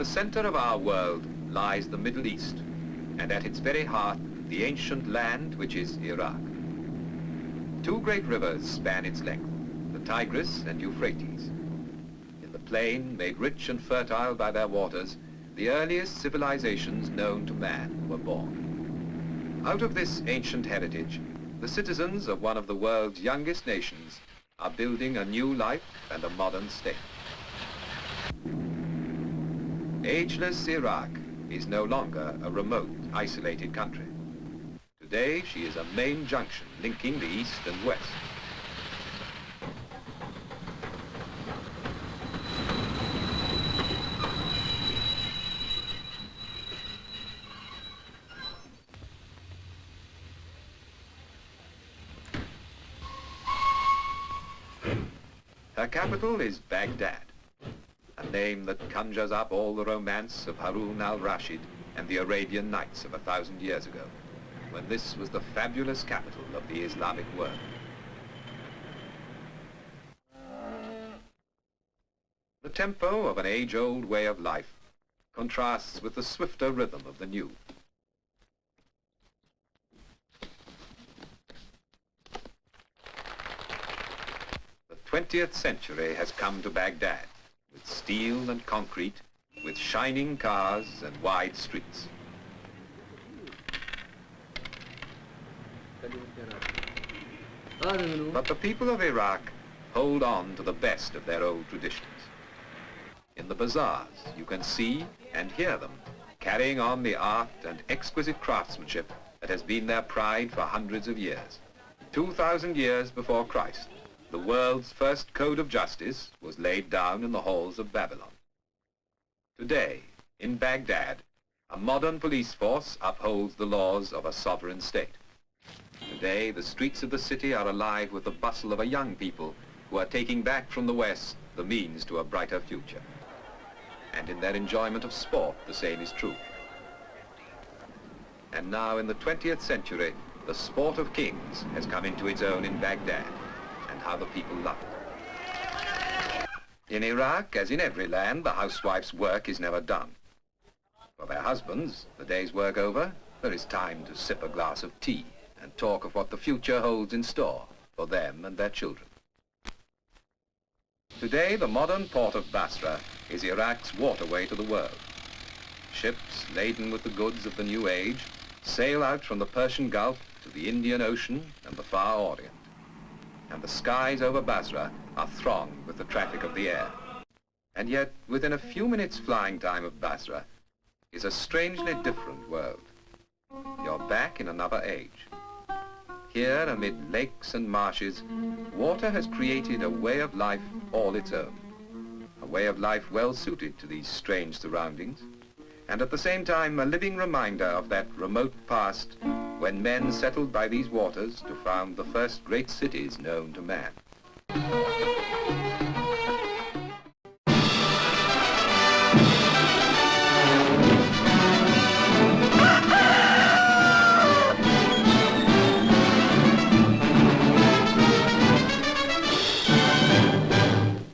the center of our world lies the Middle East, and at its very heart, the ancient land which is Iraq. Two great rivers span its length, the Tigris and Euphrates. In the plain, made rich and fertile by their waters, the earliest civilizations known to man were born. Out of this ancient heritage, the citizens of one of the world's youngest nations are building a new life and a modern state. Ageless Iraq is no longer a remote, isolated country. Today, she is a main junction linking the East and West. Her capital is Baghdad, a name that conjures up all the romance of Harun al-Rashid and the Arabian Nights of 1,000 years ago, when this was the fabulous capital of the Islamic world. The tempo of an age-old way of life contrasts with the swifter rhythm of the new. The 20th century has come to Baghdad, with steel and concrete, with shining cars and wide streets. But the people of Iraq hold on to the best of their old traditions. In the bazaars, you can see and hear them carrying on the art and exquisite craftsmanship that has been their pride for hundreds of years. 2,000 years before Christ, the world's first code of justice was laid down in the halls of Babylon. Today, in Baghdad, a modern police force upholds the laws of a sovereign state. Today, the streets of the city are alive with the bustle of a young people who are taking back from the West the means to a brighter future. And in their enjoyment of sport, the same is true. And now, in the 20th century, the sport of kings has come into its own in Baghdad, and how the people love it. In Iraq, as in every land, the housewife's work is never done. For their husbands, the day's work over, there is time to sip a glass of tea and talk of what the future holds in store for them and their children. Today, the modern port of Basra is Iraq's waterway to the world. Ships laden with the goods of the new age sail out from the Persian Gulf to the Indian Ocean and the Far Orient. And the skies over Basra are thronged with the traffic of the air. And yet, within a few minutes flying time of Basra is a strangely different world. You're back in another age. Here, amid lakes and marshes, water has created a way of life all its own. A way of life well suited to these strange surroundings, and at the same time a living reminder of that remote past when men settled by these waters to found the first great cities known to man.